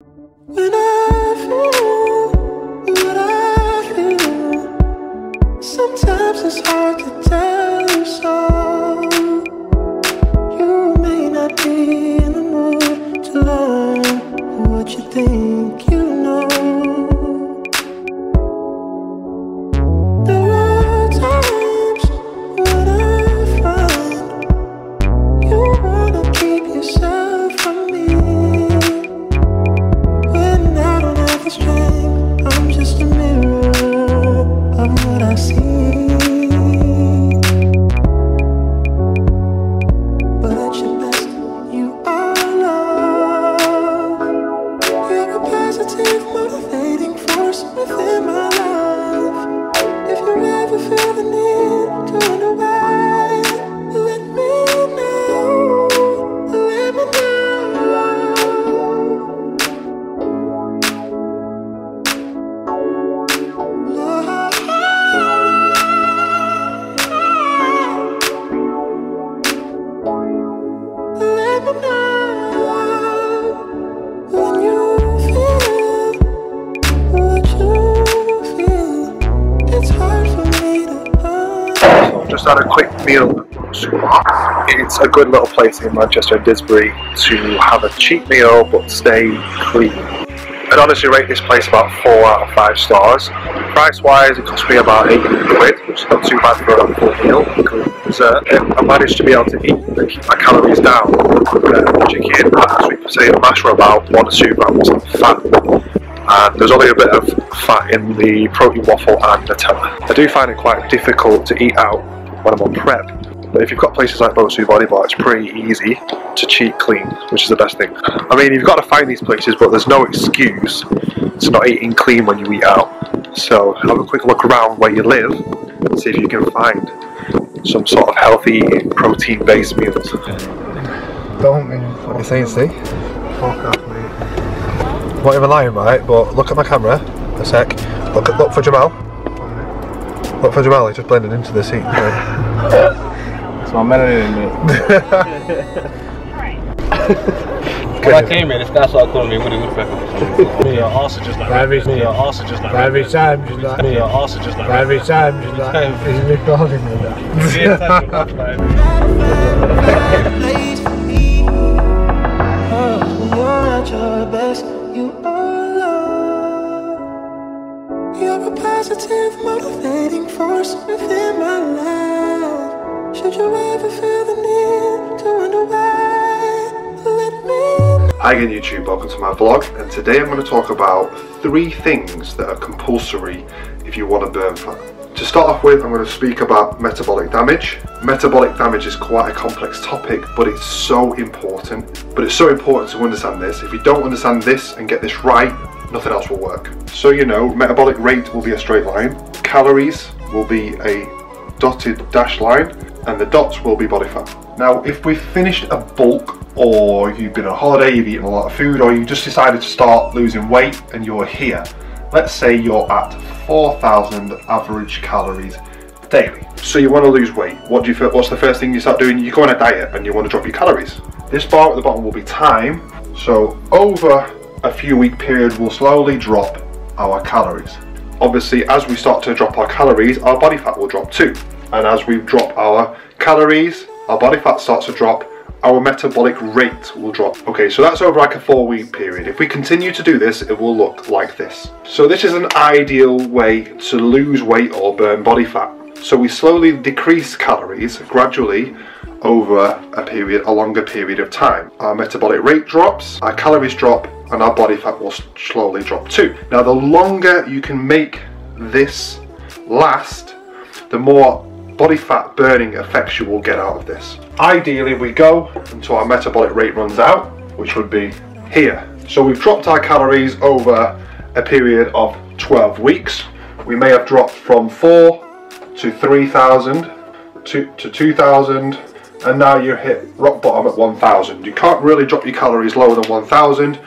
When I feel what I feel, sometimes it's hard to tell you so. You may not be in the mood to learn what you think you know. There are times when I find you wanna keep yourself from me. When I don't have the strength, I'm just a mirror of what I see. But at your best, you are love. You're a positive, motivating force within my life. If you ever feel the need to wonder why, let me know. Let me know. Let me know when you feel what you feel. It's hard for me to Just had a quick meal at the supermarket. It's a good little place in Manchester, Didsbury, to have a cheap meal but stay clean. I'd honestly rate this place about 4 out of 5 stars. Price wise, it cost me about 80 quid, which is not too bad for a full meal, including dessert. I managed to be able to eat and keep my calories down. Chicken, as we say, the mash were about 1 or 2 grams of fat. And there's only a bit of fat in the protein waffle and Nutella. I do find it quite difficult to eat out when I'm on prep, but if you've got places like Motu Body Bar, it's pretty easy to cheat clean, which is the best thing. I mean, you've got to find these places, but there's no excuse to not eating clean when you eat out. So have a quick look around where you live and see if you can find some sort of healthy protein-based meals. Don't mean what you're saying, Steve. Fuck off, mate. I'm not even lying, right? But look at my camera a sec. Look for Jamal. Look for Jamal. He's just blending into the seat. That's my melanin, mate. When I came here, this guy started calling me Woody Woodpecker. Me, your arse is just like every me, your arse is just like every time she's like me, your arse is just like every time she's like he's recording me that. You're at your best, you are love. You're a positive, motivating force within my life. Should you ever feel the need to wonder why, let me know. Hi again YouTube, welcome to my vlog, and today I'm going to talk about 3 things that are compulsory if you want to burn fat. To start off with, I'm going to speak about metabolic damage. Metabolic damage is quite a complex topic, but it's so important. To understand this. If you don't understand this and get this right, nothing else will work. So you know, metabolic rate will be a straight line, calories will be a dotted dash line, and the dots will be body fat. Now, if we've finished a bulk, or you've been on holiday, you've eaten a lot of food, or you just decided to start losing weight and you're here, let's say you're at 4,000 average calories daily. So you want to lose weight. What do you feel? What's the first thing you start doing? You go on a diet and you want to drop your calories. This bar at the bottom will be time. So over a few week period, we'll slowly drop our calories. Obviously, as we start to drop our calories, our body fat will drop too. And as we drop our calories, our body fat starts to drop, our metabolic rate will drop. Okay, so that's over like a 4-week period. If we continue to do this, it will look like this. So this is an ideal way to lose weight or burn body fat. So we slowly decrease calories gradually over a longer period of time. Our metabolic rate drops, our calories drop, and our body fat will slowly drop too. Now, the longer you can make this last, the more body fat burning effects you will get out of this. Ideally, we go until our metabolic rate runs out, which would be here. So we've dropped our calories over a period of 12 weeks. We may have dropped from 4 to 3,000 to 2,000, and now you hit rock bottom at 1,000. You can't really drop your calories lower than 1,000,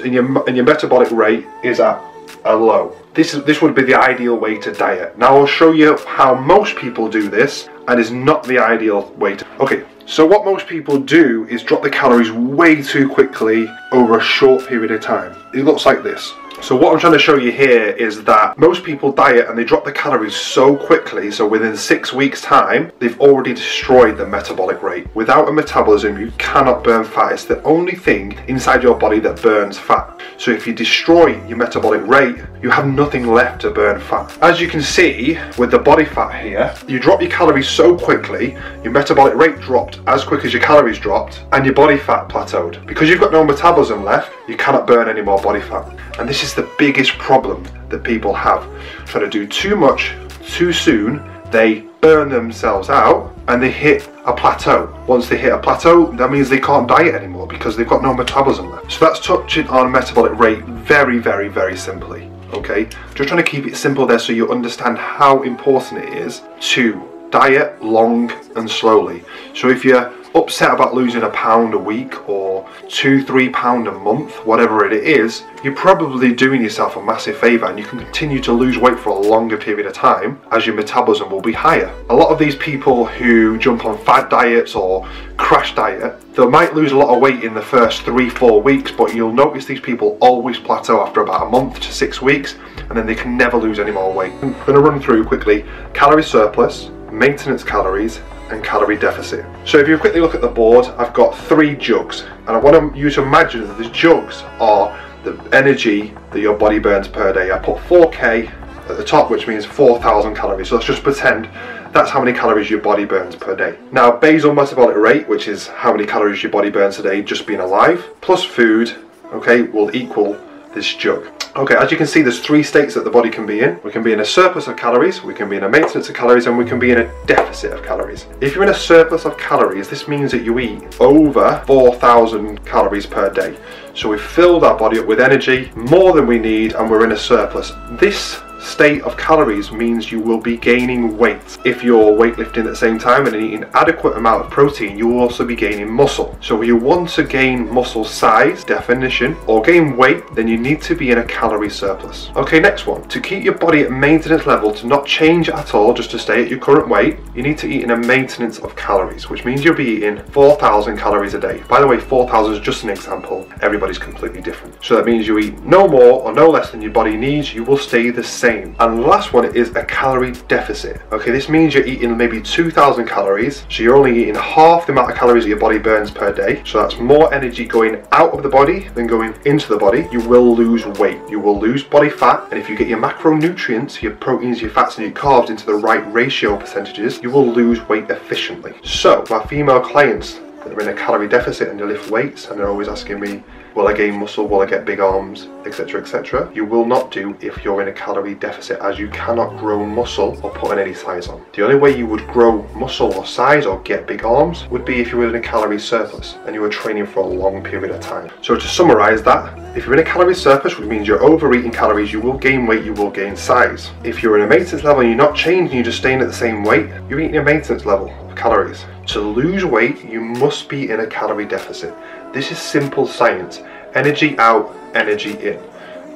and your metabolic rate is at a low. This would be the ideal way to diet. Now I'll show you how most people do this, and is not the ideal way to. Okay, So what most people do is drop the calories way too quickly over a short period of time. It looks like this. So what I'm trying to show you here is that most people diet and they drop the calories so quickly, so within 6 weeks time, they've already destroyed the metabolic rate. Without a metabolism, you cannot burn fat. It's the only thing inside your body that burns fat. So if you destroy your metabolic rate, you have nothing left to burn fat. As you can see with the body fat here, you drop your calories so quickly, your metabolic rate dropped as quick as your calories dropped, and your body fat plateaued. Because you've got no metabolism left, you cannot burn any more body fat. And this is the biggest problem that people have. Trying to do too much too soon, they burn themselves out and they hit a plateau. Once they hit a plateau, that means they can't diet anymore because they've got no metabolism left. So that's touching on metabolic rate very, very, very simply. Okay, just trying to keep it simple there so you understand how important it is to diet long and slowly. So if you're upset about losing a pound a week or 2-3 pounds a month, whatever it is, you're probably doing yourself a massive favour, and you can continue to lose weight for a longer period of time as your metabolism will be higher. A lot of these people who jump on fad diets or crash diet, they might lose a lot of weight in the first 3-4 weeks, but you'll notice these people always plateau after about a month to 6 weeks, and then they can never lose any more weight. I'm going to run through quickly calorie surplus, maintenance calories, and calorie deficit. So if you quickly look at the board, I've got 3 jugs, and I want you to imagine that these jugs are the energy that your body burns per day. I put 4K at the top, which means 4,000 calories. So let's just pretend that's how many calories your body burns per day. Now, basal metabolic rate, which is how many calories your body burns a day just being alive, plus food, okay, will equal this jug. Okay, as you can see, there's 3 states that the body can be in. We can be in a surplus of calories, we can be in a maintenance of calories, and we can be in a deficit of calories. If you're in a surplus of calories, this means that you eat over 4,000 calories per day. So we've filled our body up with energy, more than we need, and we're in a surplus. This state of calories means you will be gaining weight. If you're weightlifting at the same time and eating adequate amount of protein, you will also be gaining muscle. So if you want to gain muscle size, definition, or gain weight, then you need to be in a calorie surplus. Okay, next one. To keep your body at maintenance level, to not change at all, just to stay at your current weight, you need to eat in a maintenance of calories, which means you'll be eating 4,000 calories a day. By the way, 4,000 is just an example. Everybody's completely different. So that means you eat no more or no less than your body needs. You will stay the same. And the last one is a calorie deficit. Okay, this means you're eating maybe 2,000 calories, so you're only eating half the amount of calories that your body burns per day. So that's more energy going out of the body than going into the body. You will lose weight, you will lose body fat, and if you get your macronutrients, your proteins, your fats, and your carbs into the right ratio percentages, you will lose weight efficiently. So my female clients that are in a calorie deficit and they lift weights and they're always asking me, will I gain muscle, will I get big arms, etc, etc. You will not do if you're in a calorie deficit, as you cannot grow muscle or put on any size on. The only way you would grow muscle or size or get big arms would be if you were in a calorie surplus and you were training for a long period of time. So to summarize that, if you're in a calorie surplus, which means you're overeating calories, you will gain weight, you will gain size. If you're in a maintenance level and you're not changing, you're just staying at the same weight, you're eating a maintenance level of calories. To lose weight, you must be in a calorie deficit. This is simple science. Energy out, energy in.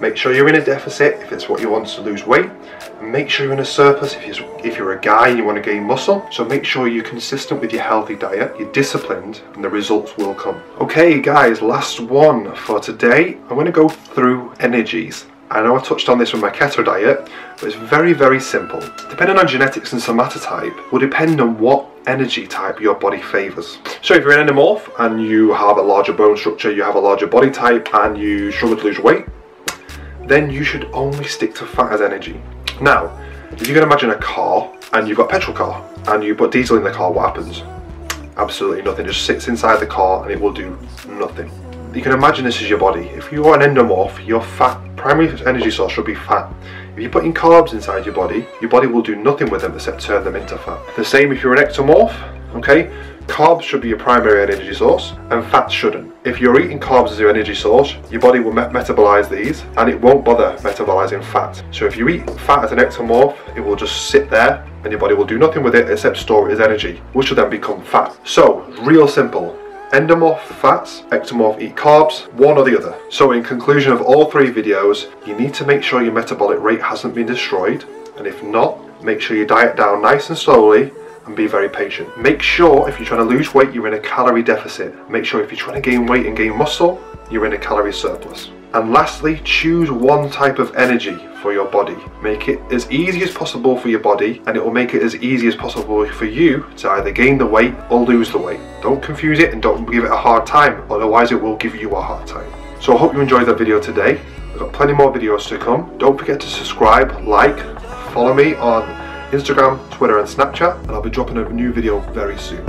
Make sure you're in a deficit if it's what you want to lose weight. And make sure you're in a surplus if you're a guy and you want to gain muscle. So make sure you're consistent with your healthy diet, you're disciplined, and the results will come. Okay guys, last one for today. I'm going to go through energies. I know I touched on this with my keto diet, but it's very, very simple. Depending on genetics and somatotype will depend on what energy type your body favours. So if you're an endomorph and you have a larger bone structure, you have a larger body type, and you struggle to lose weight, then you should only stick to fat as energy. Now, if you can imagine a car and you've got a petrol car and you put diesel in the car, what happens? Absolutely nothing. It just sits inside the car and it will do nothing. You can imagine this as your body. If you are an endomorph, your fat primary energy source should be fat. If you put in carbs inside your body will do nothing with them except turn them into fat. The same if you're an ectomorph, okay? Carbs should be your primary energy source and fat shouldn't. If you're eating carbs as your energy source, your body will metabolize these and it won't bother metabolizing fat. So if you eat fat as an ectomorph, it will just sit there and your body will do nothing with it except store it as energy, which will then become fat. So, real simple. Endomorph fats, ectomorph eat carbs, one or the other. So in conclusion of all 3 videos, you need to make sure your metabolic rate hasn't been destroyed, and if not, make sure you diet down nice and slowly and be very patient. Make sure if you're trying to lose weight, you're in a calorie deficit. Make sure if you're trying to gain weight and gain muscle, you're in a calorie surplus. And lastly, choose one type of energy for your body. Make it as easy as possible for your body, and it will make it as easy as possible for you to either gain the weight or lose the weight. Don't confuse it and don't give it a hard time, otherwise it will give you a hard time. So I hope you enjoyed that video today. I've got plenty more videos to come. Don't forget to subscribe, like, follow me on Instagram, Twitter and Snapchat, and I'll be dropping a new video very soon.